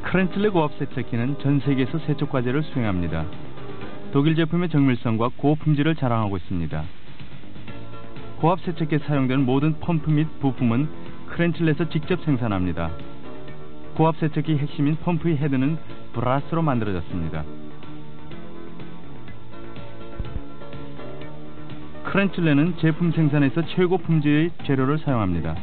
크렌틀레 고압 세척기는 전 세계에서 세척 과제를 수행합니다. 독일 제품의 정밀성과 고품질을 자랑하고 있습니다. 고압 세척기에 사용되는 모든 펌프 및 부품은 크렌틀레에서 직접 생산합니다. 고압 세척기 핵심인 펌프의 헤드는 브라스로 만들어졌습니다. 크렌틀레는 제품 생산에서 최고 품질의 재료를 사용합니다.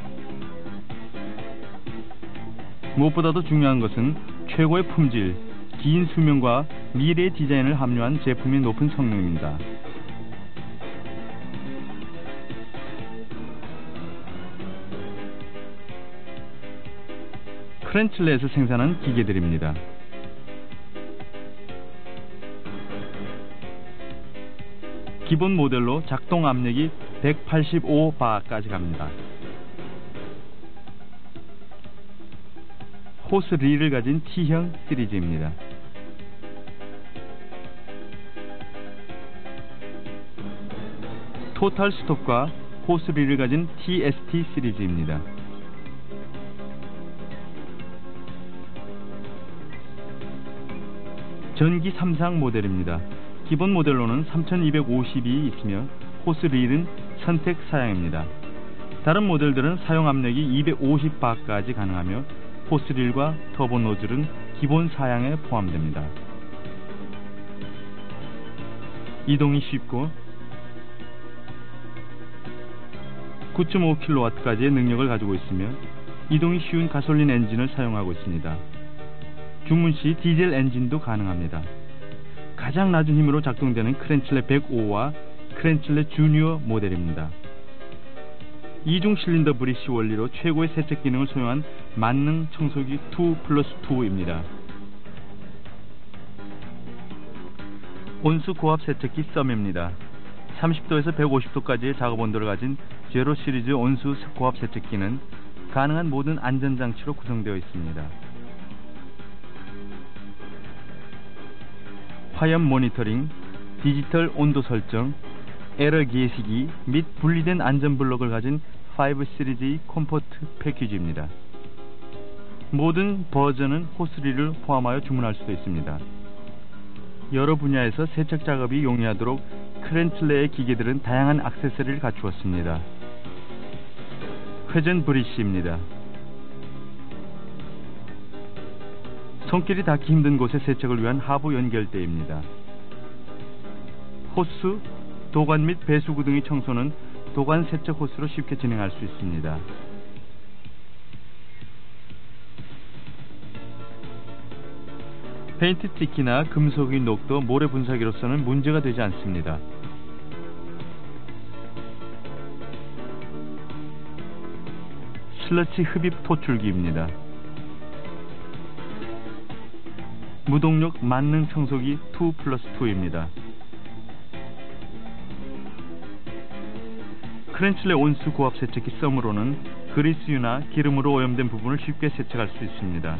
무엇보다도 중요한 것은 최고의 품질, 긴 수명과 미래의 디자인을 함유한 제품이 높은 성능입니다. 크렌틀레에서 생산한 기계들입니다. 기본 모델로 작동 압력이 185바까지 갑니다. 호스 릴을 가진 T형 시리즈입니다. 토탈 스톱과 호스 릴을 가진 TST 시리즈입니다. 전기 3상 모델입니다. 기본 모델로는 3250이 있으며 호스 릴은 선택 사양입니다. 다른 모델들은 사용 압력이 250바까지 가능하며 호스릴과 터보 노즐은 기본 사양에 포함됩니다. 이동이 쉽고 9.5kW까지의 능력을 가지고 있으며 이동이 쉬운 가솔린 엔진을 사용하고 있습니다. 주문 시 디젤 엔진도 가능합니다. 가장 낮은 힘으로 작동되는 크렌틀레 105와 크렌틀레 주니어 모델입니다. 이중 실린더 브리시 원리로 최고의 세척 기능을 소용한 만능 청소기 2+2입니다. 온수 고압 세척기 썸입니다. 30도에서 150도까지의 작업 온도를 가진 제로 시리즈 온수 고압 세척기는 가능한 모든 안전장치로 구성되어 있습니다. 화염 모니터링, 디지털 온도 설정, 에러 계시기 및 분리된 안전 블록을 가진 5 시리즈의 컴포트 패키지입니다. 모든 버전은 호스릴을 포함하여 주문할 수도 있습니다. 여러 분야에서 세척 작업이 용이하도록 크렌틀레의 기계들은 다양한 액세서리를 갖추었습니다. 회전 브리시입니다. 손길이 닿기 힘든 곳의 세척을 위한 하부 연결대입니다. 호스, 도관 및 배수구 등의 청소는 도관 세척 호스로 쉽게 진행할 수 있습니다. 페인트 띠기나 금속의 녹도 모래 분사기로서는 문제가 되지 않습니다. 슬러치 흡입 토출기입니다. 무동력 만능 청소기 2+2입니다. 크렌틀레 온수 고압 세척기 썸으로는 그리스유나 기름으로 오염된 부분을 쉽게 세척할 수 있습니다.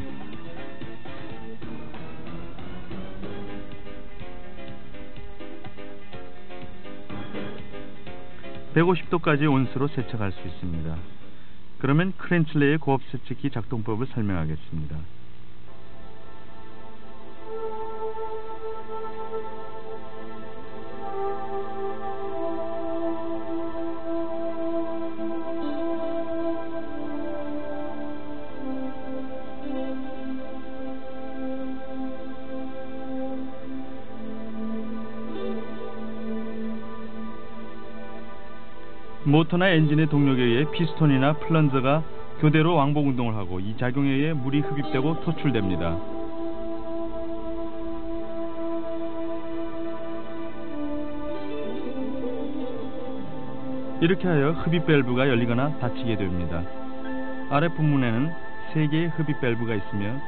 (150도까지) 온수로 세척할 수 있습니다. 그러면 크렌틀레의 고압 세척기 작동법을 설명하겠습니다. 모터나 엔진의 동력에 의해 피스톤이나 플런저가 교대로 왕복 운동을 하고 이 작용에 의해 물이 흡입되고 토출됩니다. 이렇게 하여 흡입 밸브가 열리거나 닫히게 됩니다. 아랫부분에는 3개의 흡입 밸브가 있으며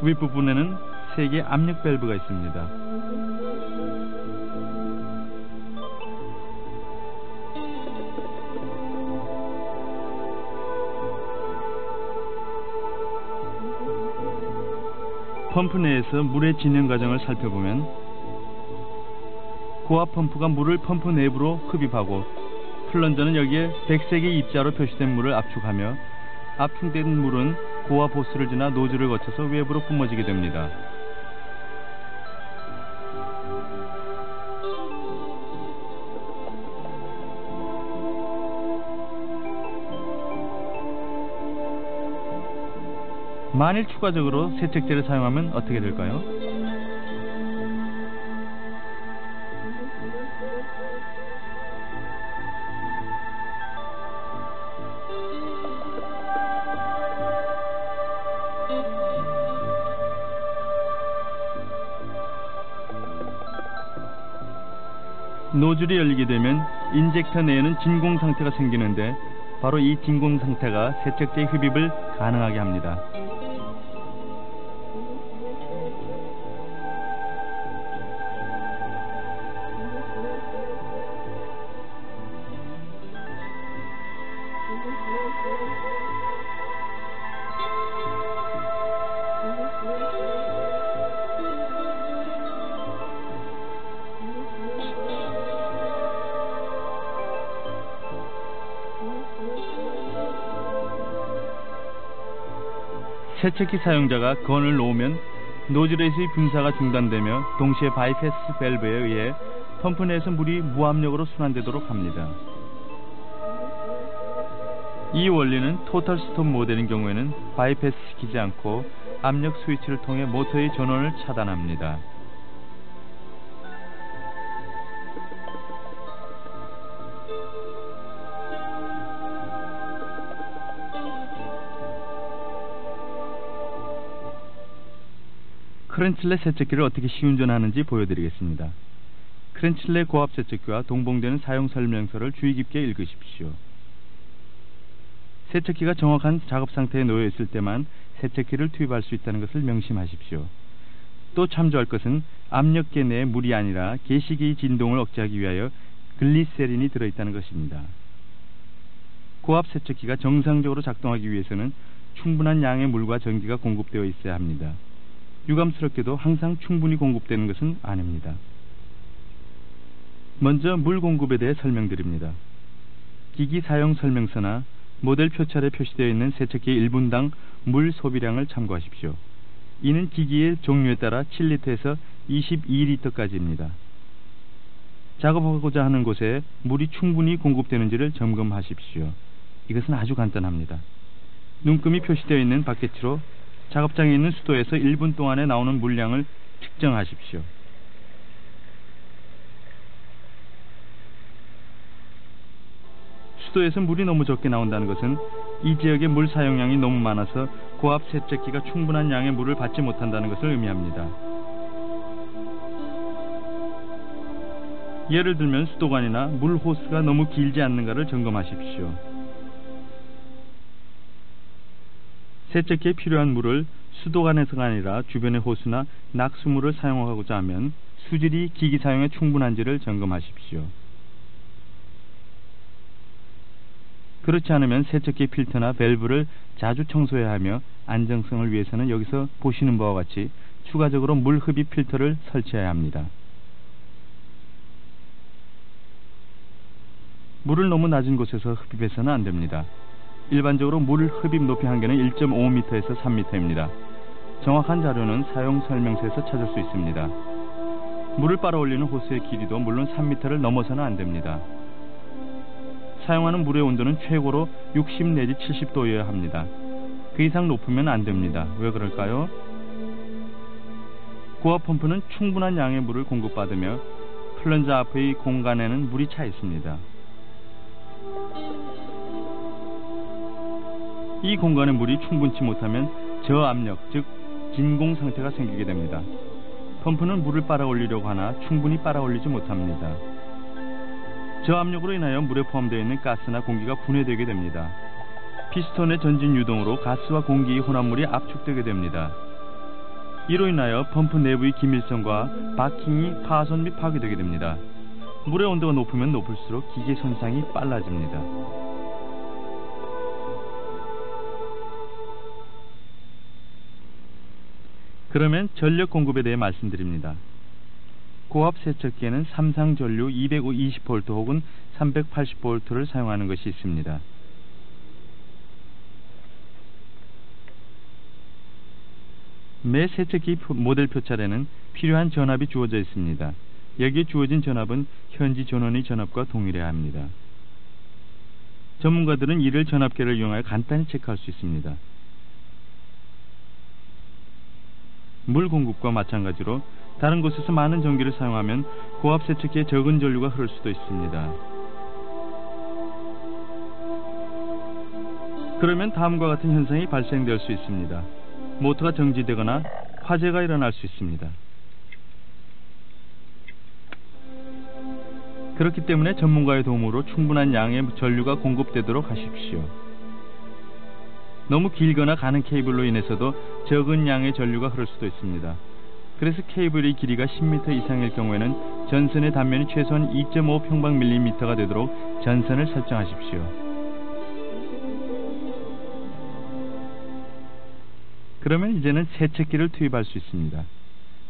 윗부분에는 3개의 압력 밸브가 있습니다. 펌프 내에서 물의 진행 과정을 살펴보면 고압 펌프가 물을 펌프 내부로 흡입하고 플런저는 여기에 백색의 입자로 표시된 물을 압축하며 압축된 물은 고압 호스를 지나 노즐을 거쳐서 외부로 뿜어지게 됩니다. 만일 추가적으로 세척제를 사용하면 어떻게 될까요? 노즐이 열리게 되면 인젝터 내에는 진공 상태가 생기는데 바로 이 진공 상태가 세척제의 흡입을 가능하게 합니다. 세척기 사용자가 건을 놓으면 노즐에서의 분사가 중단되며 동시에 바이패스 밸브에 의해 펌프 내에서 물이 무압력으로 순환되도록 합니다. 이 원리는 토탈 스톱 모델인 경우에는 바이패스 시키지 않고 압력 스위치를 통해 모터의 전원을 차단합니다. 크렌칠레 세척기를 어떻게 시운전하는지 보여드리겠습니다. 크렌칠레 고압 세척기와 동봉되는 사용 설명서를 주의 깊게 읽으십시오. 세척기가 정확한 작업 상태에 놓여 있을 때만 세척기를 투입할 수 있다는 것을 명심하십시오. 또 참조할 것은 압력계 내에 물이 아니라 개시기의 진동을 억제하기 위하여 글리세린이 들어있다는 것입니다. 고압 세척기가 정상적으로 작동하기 위해서는 충분한 양의 물과 전기가 공급되어 있어야 합니다. 유감스럽게도 항상 충분히 공급되는 것은 아닙니다. 먼저 물 공급에 대해 설명드립니다. 기기 사용 설명서나 모델 표찰에 표시되어 있는 세척기 1분당 물 소비량을 참고하십시오. 이는 기기의 종류에 따라 7리터에서 22리터까지입니다. 작업하고자 하는 곳에 물이 충분히 공급되는지를 점검하십시오. 이것은 아주 간단합니다. 눈금이 표시되어 있는 바켓으로 작업장에 있는 수도에서 1분 동안에 나오는 물량을 측정하십시오. 수도에서 물이 너무 적게 나온다는 것은 이 지역의 물 사용량이 너무 많아서 고압 세척기가 충분한 양의 물을 받지 못한다는 것을 의미합니다. 예를 들면 수도관이나 물 호스가 너무 길지 않는가를 점검하십시오. 세척기에 필요한 물을 수도관에서가 아니라 주변의 호수나 낙수물을 사용하고자 하면 수질이 기기 사용에 충분한지를 점검하십시오. 그렇지 않으면 세척기 필터나 밸브를 자주 청소해야 하며 안정성을 위해서는 여기서 보시는 바와 같이 추가적으로 물 흡입 필터를 설치해야 합니다. 물을 너무 낮은 곳에서 흡입해서는 안 됩니다. 일반적으로 물 흡입 높이 한계는 1.5m에서 3m입니다. 정확한 자료는 사용 설명서에서 찾을 수 있습니다. 물을 빨아올리는 호스의 길이도 물론 3m를 넘어서는 안 됩니다. 사용하는 물의 온도는 최고로 60 내지 70도여야 합니다. 그 이상 높으면 안 됩니다. 왜 그럴까요? 고압 펌프는 충분한 양의 물을 공급받으며 플런저 앞의 공간에는 물이 차 있습니다. 이 공간에 물이 충분치 못하면 저압력, 즉 진공 상태가 생기게 됩니다. 펌프는 물을 빨아올리려고 하나 충분히 빨아올리지 못합니다. 저압력으로 인하여 물에 포함되어 있는 가스나 공기가 분해되게 됩니다. 피스톤의 전진 유동으로 가스와 공기의 혼합물이 압축되게 됩니다. 이로 인하여 펌프 내부의 기밀성과 바킹이 파손 및 파괴되게 됩니다. 물의 온도가 높으면 높을수록 기계 손상이 빨라집니다. 그러면 전력 공급에 대해 말씀드립니다. 고압 세척기에는 삼상 전류 220V 혹은 380V를 사용하는 것이 있습니다. 매 세척기 모델 표찰에는 필요한 전압이 주어져 있습니다. 여기에 주어진 전압은 현지 전원의 전압과 동일해야 합니다. 전문가들은 이를 전압계를 이용하여 간단히 체크할 수 있습니다. 물 공급과 마찬가지로 다른 곳에서 많은 전기를 사용하면 고압 세척기에 적은 전류가 흐를 수도 있습니다. 그러면 다음과 같은 현상이 발생될 수 있습니다. 모터가 정지되거나 화재가 일어날 수 있습니다. 그렇기 때문에 전문가의 도움으로 충분한 양의 전류가 공급되도록 하십시오. 너무 길거나 가는 케이블로 인해서도 적은 양의 전류가 흐를 수도 있습니다. 그래서 케이블의 길이가 10m 이상일 경우에는 전선의 단면이 최소한 2.5평방밀리미터가 되도록 전선을 설정하십시오. 그러면 이제는 세척기를 투입할 수 있습니다.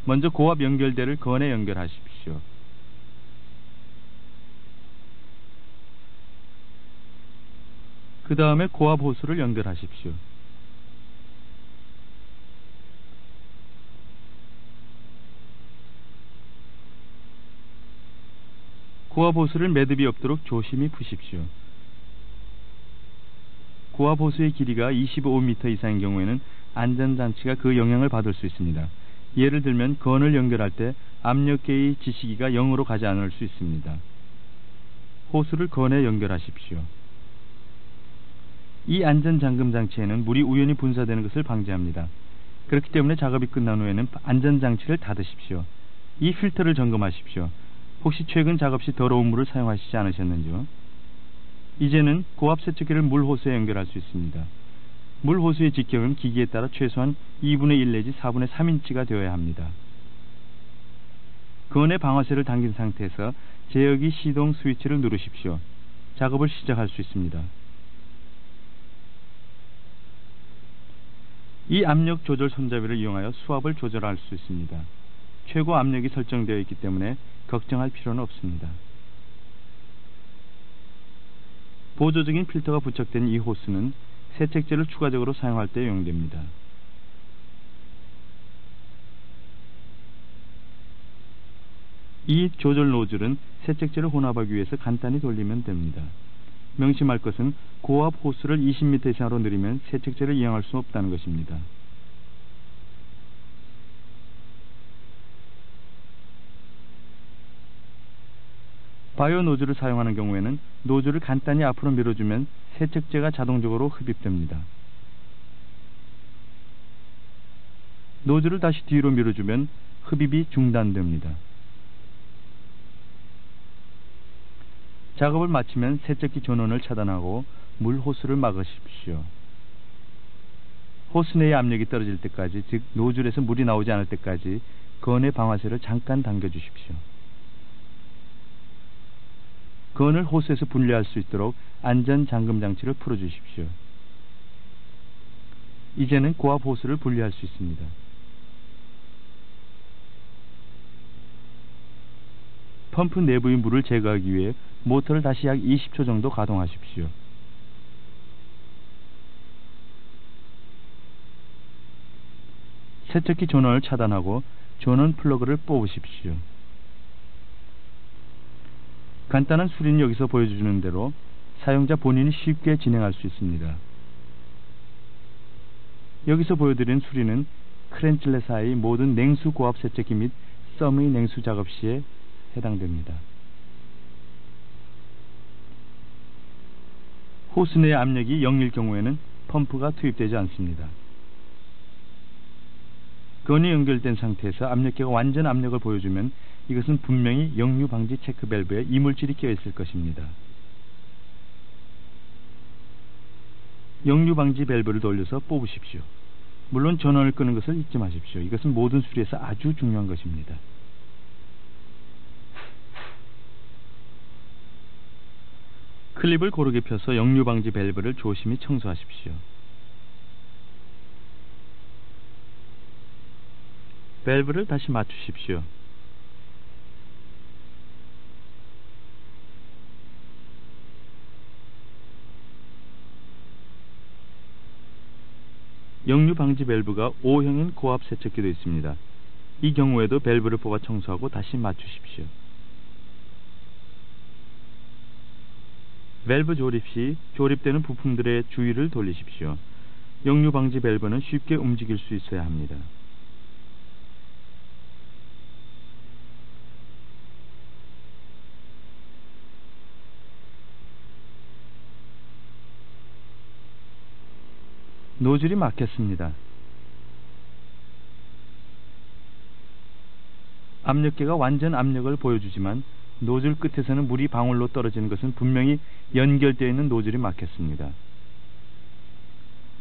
먼저 고압 연결대를 건에 연결하십시오. 그 다음에 고압 호스를 연결하십시오. 고압 호스를 매듭이 없도록 조심히 푸십시오. 고압 호스의 길이가 25m 이상인 경우에는 안전장치가 그 영향을 받을 수 있습니다. 예를 들면 건을 연결할 때 압력계의 지시기가 0으로 가지 않을 수 있습니다. 호스를 건에 연결하십시오. 이 안전잠금 장치에는 물이 우연히 분사되는 것을 방지합니다. 그렇기 때문에 작업이 끝난 후에는 안전장치를 닫으십시오. 이 필터를 점검하십시오. 혹시 최근 작업 시 더러운 물을 사용하시지 않으셨는지요? 이제는 고압 세척기를 물 호스에 연결할 수 있습니다. 물 호스의 직경은 기기에 따라 최소한 2분의 1 내지 4분의 3인치가 되어야 합니다. 건의 방아쇠를 당긴 상태에서 제어기 시동 스위치를 누르십시오. 작업을 시작할 수 있습니다. 이 압력 조절 손잡이를 이용하여 수압을 조절할 수 있습니다. 최고 압력이 설정되어 있기 때문에 걱정할 필요는 없습니다. 보조적인 필터가 부착된 이 호스는 세척제를 추가적으로 사용할 때 이용됩니다. 이 조절 노즐은 세척제를 혼합하기 위해서 간단히 돌리면 됩니다. 명심할 것은 고압 호스를 20m 이상으로 늘리면 세척제를 이용할 수 없다는 것입니다. 바이오 노즐을 사용하는 경우에는 노즐을 간단히 앞으로 밀어주면 세척제가 자동적으로 흡입됩니다. 노즐을 다시 뒤로 밀어주면 흡입이 중단됩니다. 작업을 마치면 세척기 전원을 차단하고 물 호스를 막으십시오. 호스 내의 압력이 떨어질 때까지, 즉 노즐에서 물이 나오지 않을 때까지 건의 방아쇠를 잠깐 당겨주십시오. 건을 호스에서 분리할 수 있도록 안전 잠금 장치를 풀어주십시오. 이제는 고압 호스를 분리할 수 있습니다. 펌프 내부의 물을 제거하기 위해 모터를 다시 약 20초 정도 가동하십시오. 세척기 전원을 차단하고 전원 플러그를 뽑으십시오. 간단한 수리는 여기서 보여주는 대로 사용자 본인이 쉽게 진행할 수 있습니다. 여기서 보여드린 수리는 크렌즐레사의 모든 냉수 고압 세척기 및 썸의 냉수 작업 시에 해당됩니다. 호스 내의 압력이 0일 경우에는 펌프가 투입되지 않습니다. 건이 연결된 상태에서 압력계가 완전 압력을 보여주면 이것은 분명히 역류 방지 체크 밸브에 이물질이 껴 있을 것입니다. 역류 방지 밸브를 돌려서 뽑으십시오. 물론 전원을 끄는 것을 잊지 마십시오. 이것은 모든 수리에서 아주 중요한 것입니다. 클립을 고르게 펴서 역류 방지 밸브를 조심히 청소하십시오. 밸브를 다시 맞추십시오. 역류 방지 밸브가 O형인 고압 세척기도 있습니다. 이 경우에도 밸브를 뽑아 청소하고 다시 맞추십시오. 밸브 조립 시 조립되는 부품들의 주위를 돌리십시오. 역류 방지 밸브는 쉽게 움직일 수 있어야 합니다. 노즐이 막혔습니다. 압력계가 완전 압력을 보여주지만 노즐 끝에서는 물이 방울로 떨어지는 것은 분명히 연결되어 있는 노즐이 막혔습니다.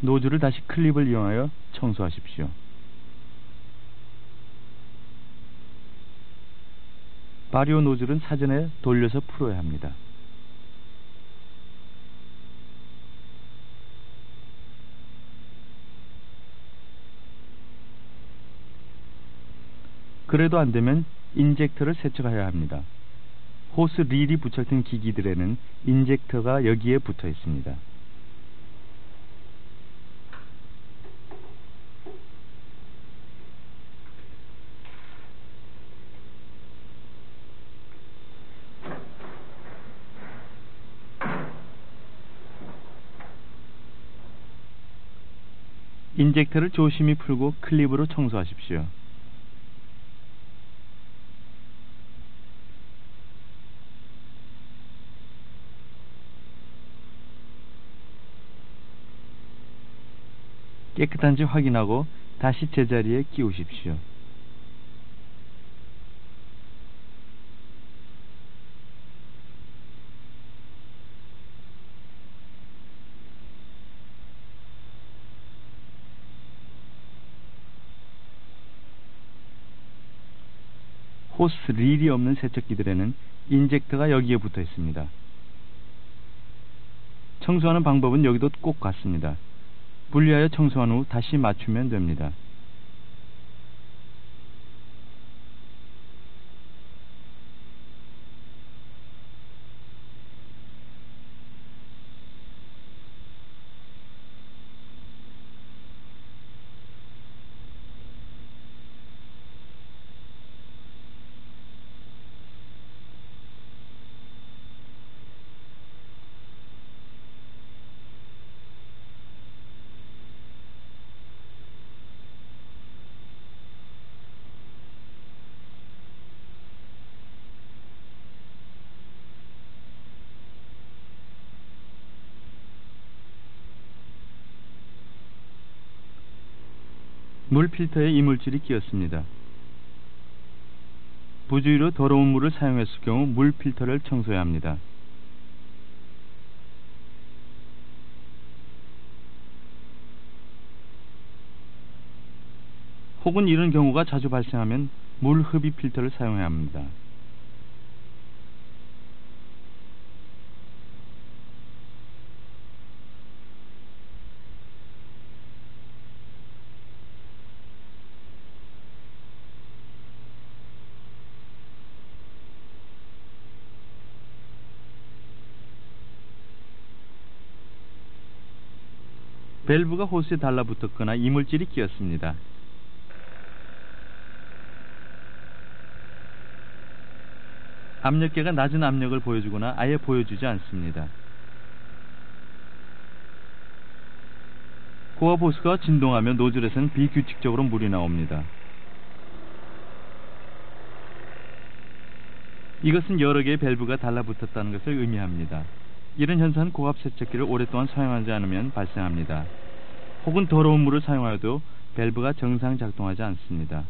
노즐을 다시 클립을 이용하여 청소하십시오. 바리오 노즐은 사전에 돌려서 풀어야 합니다. 그래도 안되면 인젝터를 세척해야 합니다. 호스 릴이 부착된 기기들에는 인젝터가 여기에 붙어 있습니다. 인젝터를 조심히 풀고 클립으로 청소하십시오. 깨끗한지 확인하고 다시 제자리에 끼우십시오. 호스 릴이 없는 세척기들에는 인젝터가 여기에 붙어 있습니다. 청소하는 방법은 여기도 꼭 같습니다. 분리하여 청소한 후 다시 맞추면 됩니다. 물 필터에 이물질이 끼었습니다. 부주의로 더러운 물을 사용했을 경우 물 필터를 청소해야 합니다. 혹은 이런 경우가 자주 발생하면 물 흡입 필터를 사용해야 합니다. 밸브가 호스에 달라붙었거나 이물질이 끼었습니다. 압력계가 낮은 압력을 보여주거나 아예 보여주지 않습니다. 고압 호스가 진동하며 노즐에서는 비규칙적으로 물이 나옵니다. 이것은 여러 개의 밸브가 달라붙었다는 것을 의미합니다. 이런 현상은 고압 세척기를 오랫동안 사용하지 않으면 발생합니다. 혹은 더러운 물을 사용하여도 밸브가 정상 작동하지 않습니다.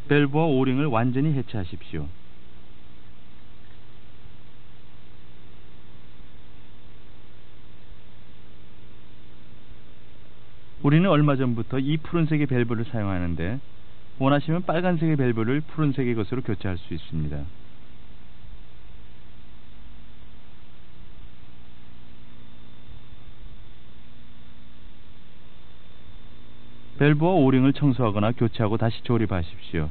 밸브와 오링을 완전히 해체하십시오. 우리는 얼마 전부터 이 푸른색의 밸브를 사용하는데 원하시면 빨간색의 밸브를 푸른색의 것으로 교체할 수 있습니다. 밸브와 오링을 청소하거나 교체하고 다시 조립하십시오.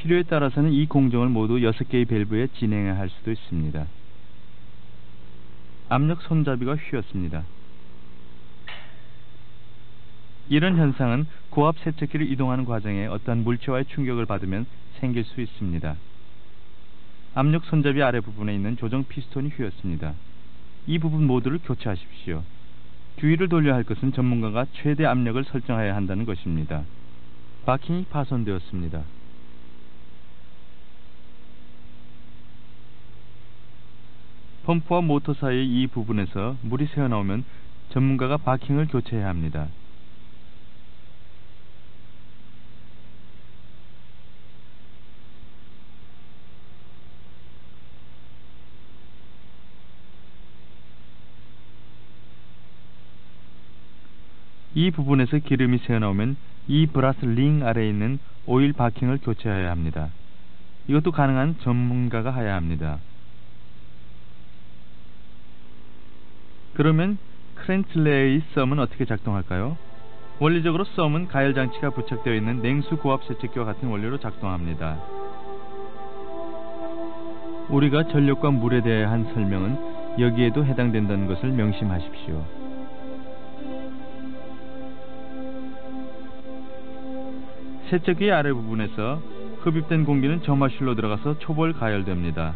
필요에 따라서는 이 공정을 모두 6개의 밸브에 진행해야 할 수도 있습니다. 압력 손잡이가 휘었습니다. 이런 현상은 고압 세척기를 이동하는 과정에 어떠한 물체와의 충격을 받으면 생길 수 있습니다. 압력 손잡이 아래 부분에 있는 조정 피스톤이 휘었습니다. 이 부분 모두를 교체하십시오. 주의를 돌려야 할 것은 전문가가 최대 압력을 설정해야 한다는 것입니다. 바킹이 파손되었습니다. 펌프와 모터 사이의 이 부분에서 물이 새어나오면 전문가가 바킹을 교체해야 합니다. 이 부분에서 기름이 새어나오면 이 브라스 링 아래에 있는 오일 바킹을 교체해야 합니다. 이것도 가능한 전문가가 해야 합니다. 그러면 크렌틀레의 썸은 어떻게 작동할까요? 원리적으로 썸은 가열 장치가 부착되어 있는 냉수 고압 세척기와 같은 원리로 작동합니다. 우리가 전력과 물에 대해 한 설명은 여기에도 해당된다는 것을 명심하십시오. 세척기 아래 부분에서 흡입된 공기는 점화실로 들어가서 초벌 가열됩니다.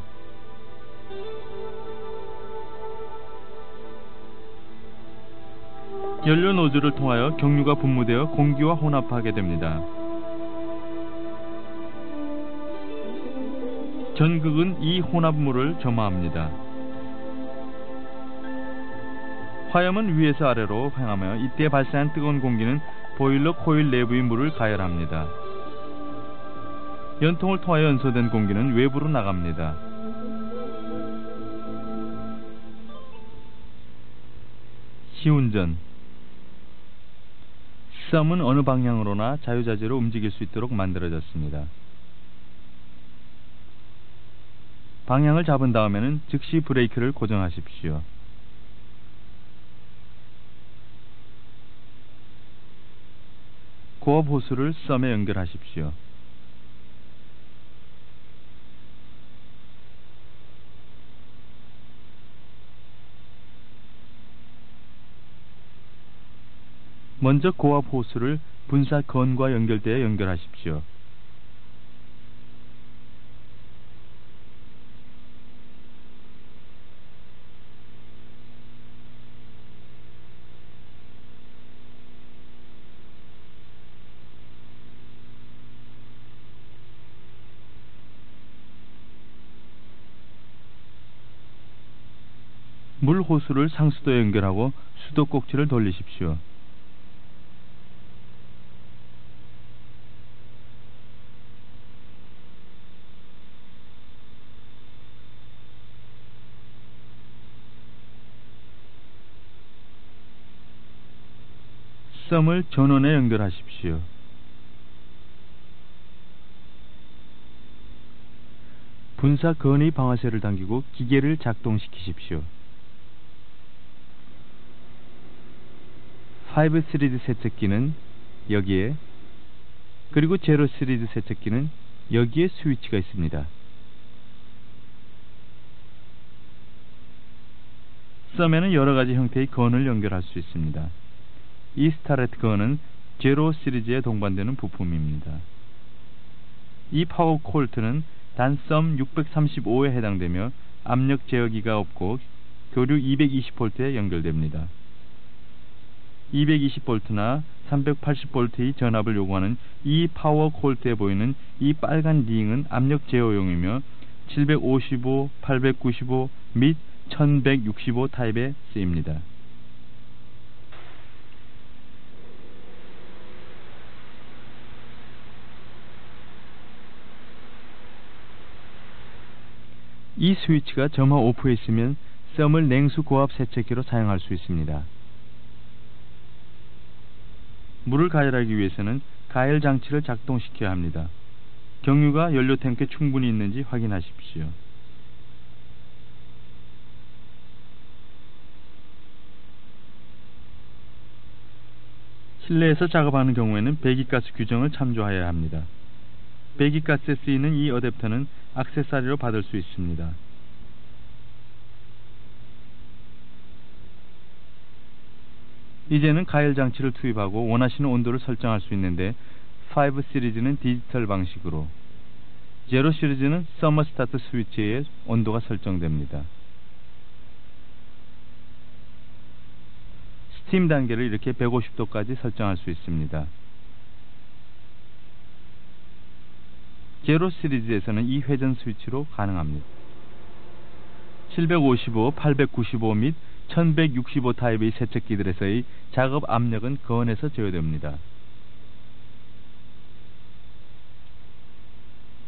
연료 노즐을 통하여 경유가 분무되어 공기와 혼합하게 됩니다. 전극은 이 혼합물을 점화합니다. 화염은 위에서 아래로 향하며 이때 발생한 뜨거운 공기는 보일러 코일 내부의 물을 가열합니다. 연통을 통하여 연소된 공기는 외부로 나갑니다. 시운전. 썸은 어느 방향으로나 자유자재로 움직일 수 있도록 만들어졌습니다. 방향을 잡은 다음에는 즉시 브레이크를 고정하십시오. 고압 호스를 썸에 연결하십시오. 먼저 고압 호스를 분사 건과 연결되어 연결하십시오. 물 호스를 상수도에 연결하고 수도 꼭지를 돌리십시오. 썸을 전원에 연결하십시오. 분사 건의 방아쇠를 당기고 기계를 작동시키십시오. 5 시리즈 세척기는 여기에, 그리고 0 시리즈 세척기는 여기에 스위치가 있습니다. 썸에는 여러가지 형태의 건을 연결할 수 있습니다. 이 스타레트 건은 0 시리즈에 동반되는 부품입니다. 이 파워 콜트는 단썸 635에 해당되며 압력 제어기가 없고 교류 220V에 연결됩니다. 220V나 380V의 전압을 요구하는 이 파워 콜트에 보이는 이 빨간 링은 압력 제어용이며 755, 895 및 1165 타입에 쓰입니다. 이 스위치가 점화 오프에 있으면 썸을 냉수 고압 세척기로 사용할 수 있습니다. 물을 가열하기 위해서는 가열 장치를 작동시켜야 합니다. 경유가 연료 탱크에 충분히 있는지 확인하십시오. 실내에서 작업하는 경우에는 배기가스 규정을 참조하여야 합니다. 배기가스에 쓰이는 이 어댑터는 액세서리로 받을 수 있습니다. 이제는 가열 장치를 투입하고 원하시는 온도를 설정할 수 있는데 5 시리즈는 디지털 방식으로, 0 시리즈는 서머스타트 스위치에 온도가 설정됩니다. 스팀 단계를 이렇게 150도까지 설정할 수 있습니다. 0 시리즈에서는 이 회전 스위치로 가능합니다. 755, 895 및 1165 타입의 세척기들에서의 작업 압력은 건에서 제어됩니다.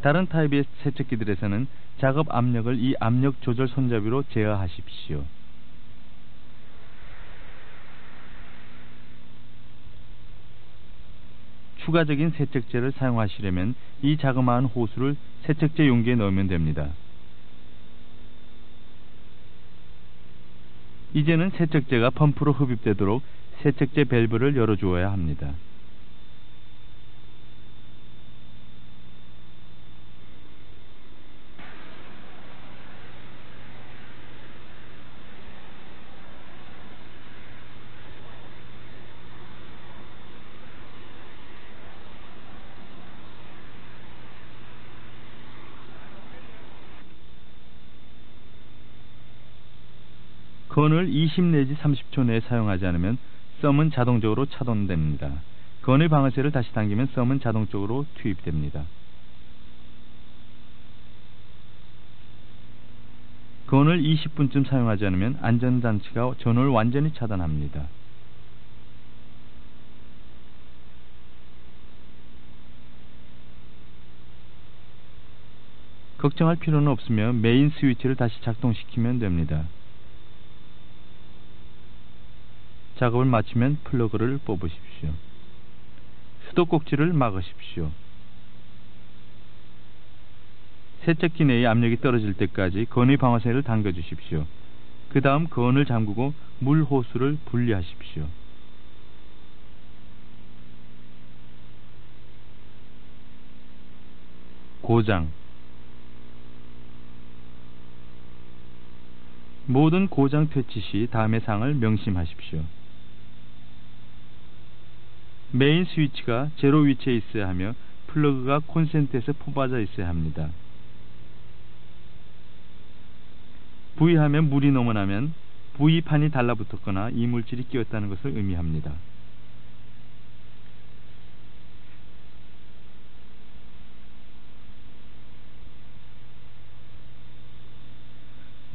다른 타입의 세척기들에서는 작업 압력을 이 압력 조절 손잡이로 제어하십시오. 추가적인 세척제를 사용하시려면 이 자그마한 호수를 세척제 용기에 넣으면 됩니다. 이제는 세척제가 펌프로 흡입되도록 세척제 밸브를 열어주어야 합니다. 건을 20 내지 30초 내에 사용하지 않으면 썸은 자동적으로 차단됩니다. 건의 방아쇠를 다시 당기면 썸은 자동적으로 투입됩니다. 건을 20분쯤 사용하지 않으면 안전장치가 전원을 완전히 차단합니다. 걱정할 필요는 없으며 메인 스위치를 다시 작동시키면 됩니다. 작업을 마치면 플러그를 뽑으십시오. 수도꼭지를 막으십시오. 세척기 내의 압력이 떨어질 때까지 건의 방아쇠를 당겨 주십시오. 그 다음 건을 잠그고 물 호수를 분리하십시오. 고장. 모든 고장 퇴치 시 다음의 사항을 명심하십시오. 메인 스위치가 제로 위치에 있어야 하며 플러그가 콘센트에서 뽑아져 있어야 합니다. 부위하면 물이 넘어나면 부위판이 달라붙었거나 이물질이 끼었다는 것을 의미합니다.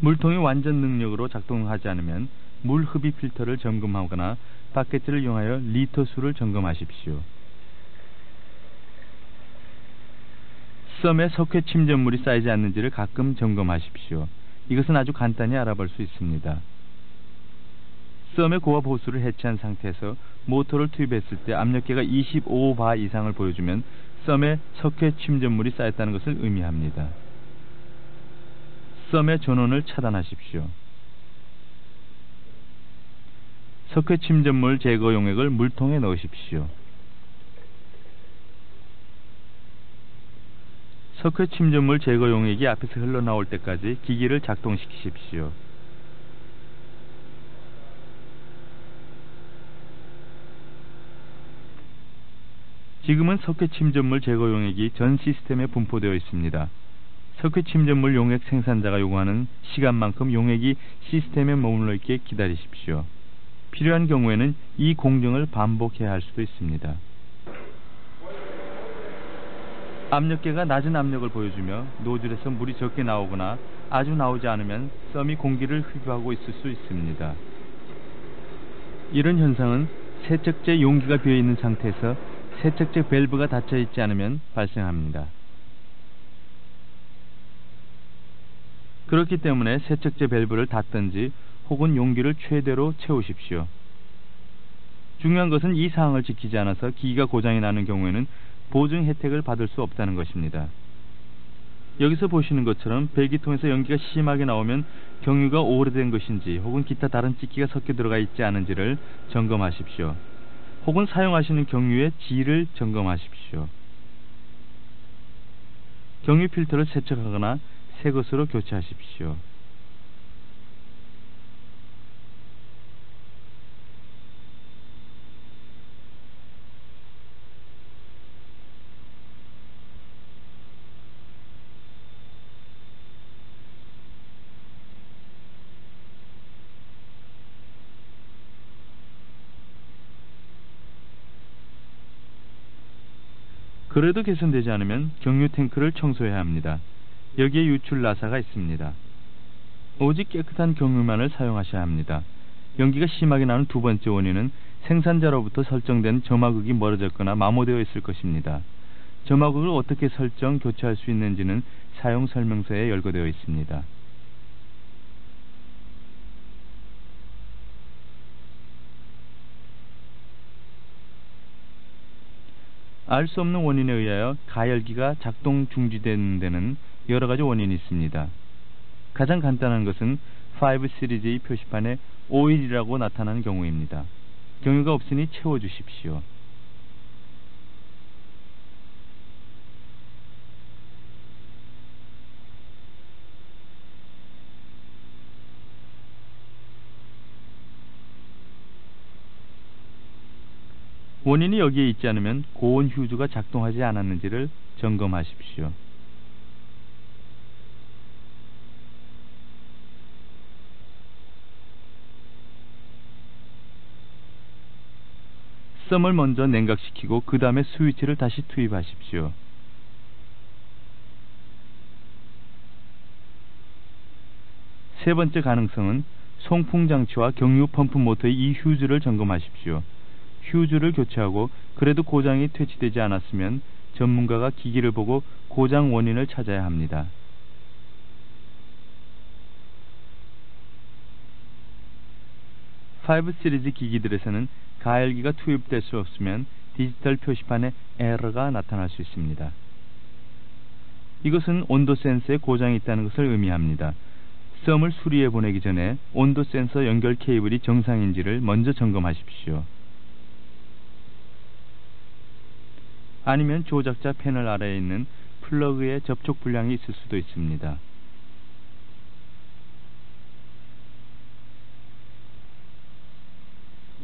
물통이 완전 능력으로 작동하지 않으면 물 흡입 필터를 점검하거나 바켓을 이용하여 리터 수를 점검하십시오. 썸에 석회 침전물이 쌓이지 않는지를 가끔 점검하십시오. 이것은 아주 간단히 알아볼 수 있습니다. 썸의 고압 호스를 해체한 상태에서 모터를 투입했을 때 압력계가 25바 이상을 보여주면 썸에 석회 침전물이 쌓였다는 것을 의미합니다. 썸의 전원을 차단하십시오. 석회 침전물 제거 용액을 물통에 넣으십시오. 석회 침전물 제거 용액이 앞에서 흘러나올 때까지 기기를 작동시키십시오. 지금은 석회 침전물 제거 용액이 전 시스템에 분포되어 있습니다. 석회 침전물 용액 생산자가 요구하는 시간만큼 용액이 시스템에 머물러 있게 기다리십시오. 필요한 경우에는 이 공정을 반복해야 할 수도 있습니다. 압력계가 낮은 압력을 보여주며 노즐에서 물이 적게 나오거나 아주 나오지 않으면 썸이 공기를 흡입하고 있을 수 있습니다. 이런 현상은 세척제 용기가 비어있는 상태에서 세척제 밸브가 닫혀 있지 않으면 발생합니다. 그렇기 때문에 세척제 밸브를 닫든지 혹은 용기를 최대로 채우십시오. 중요한 것은 이 사항을 지키지 않아서 기기가 고장이 나는 경우에는 보증 혜택을 받을 수 없다는 것입니다. 여기서 보시는 것처럼 배기통에서 연기가 심하게 나오면 경유가 오래된 것인지 혹은 기타 다른 찌끼가 섞여 들어가 있지 않은지를 점검하십시오. 혹은 사용하시는 경유의 질을 점검하십시오. 경유 필터를 세척하거나 새 것으로 교체하십시오. 그래도 개선되지 않으면 경유 탱크를 청소해야 합니다. 여기에 유출 나사가 있습니다. 오직 깨끗한 경유만을 사용하셔야 합니다. 연기가 심하게 나는 두 번째 원인은 생산자로부터 설정된 점화극이 멀어졌거나 마모되어 있을 것입니다. 점화극을 어떻게 설정, 교체할 수 있는지는 사용 설명서에 열거되어 있습니다. 알 수 없는 원인에 의하여 가열기가 작동 중지되는 데는 여러 가지 원인이 있습니다. 가장 간단한 것은 5 시리즈의 표시판에 오일이라고 나타나는 경우입니다. 경유가 없으니 채워주십시오. 원인이 여기에 있지 않으면 고온 휴즈가 작동하지 않았는지를 점검하십시오. 썸을 먼저 냉각시키고 그 다음에 스위치를 다시 투입하십시오. 세 번째 가능성은 송풍 장치와 경유 펌프 모터의 이 휴즈를 점검하십시오. 휴즈를 교체하고 그래도 고장이 퇴치되지 않았으면 전문가가 기기를 보고 고장 원인을 찾아야 합니다. (5) 시리즈 기기들에서는 가열기가 투입될 수 없으면 디지털 표시판에 에러가 나타날 수 있습니다. 이것은 온도 센서에 고장이 있다는 것을 의미합니다. 썸을 수리해 보내기 전에 온도 센서 연결 케이블이 정상인지를 먼저 점검하십시오. 아니면 조작자 패널 아래에 있는 플러그에 접촉 불량이 있을 수도 있습니다.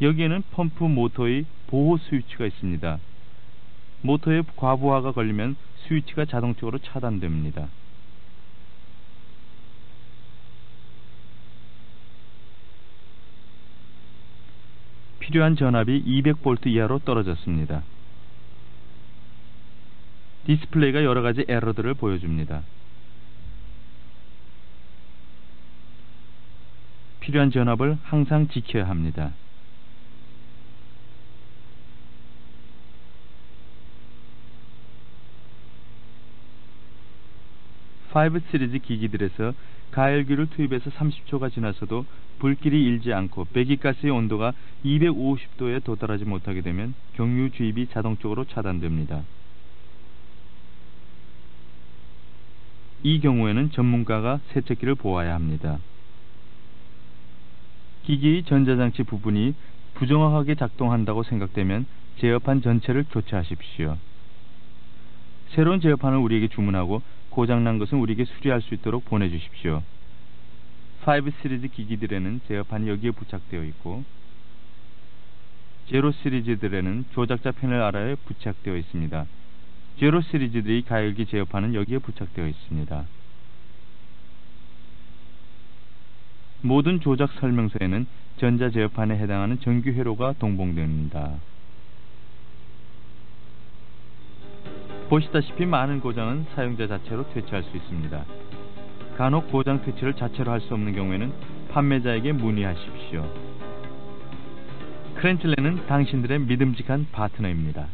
여기에는 펌프 모터의 보호 스위치가 있습니다. 모터에 과부하가 걸리면 스위치가 자동적으로 차단됩니다. 필요한 전압이 200V 이하로 떨어졌습니다. 디스플레이가 여러가지 에러들을 보여줍니다. 필요한 전압을 항상 지켜야 합니다. (5) 시리즈 기기들에서 가열기를 투입해서 30초가 지나서도 불길이 일지 않고 배기가스의 온도가 250도에 도달하지 못하게 되면 경유 주입이 자동적으로 차단됩니다. 이 경우에는 전문가가 세척기를 보아야 합니다. 기기의 전자장치 부분이 부정확하게 작동한다고 생각되면 제어판 전체를 교체하십시오. 새로운 제어판을 우리에게 주문하고 고장난 것은 우리에게 수리할 수 있도록 보내주십시오. (5) 시리즈 기기들에는 제어판이 여기에 부착되어 있고 (0) 시리즈들에는 조작자 패널 아래에 부착되어 있습니다. (0) 시리즈들의 가열기 제어판은 여기에 부착되어 있습니다. 모든 조작 설명서에는 전자 제어판에 해당하는 정규 회로가 동봉됩니다. 보시다시피 많은 고장은 사용자 자체로 퇴치할 수 있습니다. 간혹 고장 퇴치를 자체로 할 수 없는 경우에는 판매자에게 문의하십시오. 크렌즐레는 당신들의 믿음직한 파트너입니다.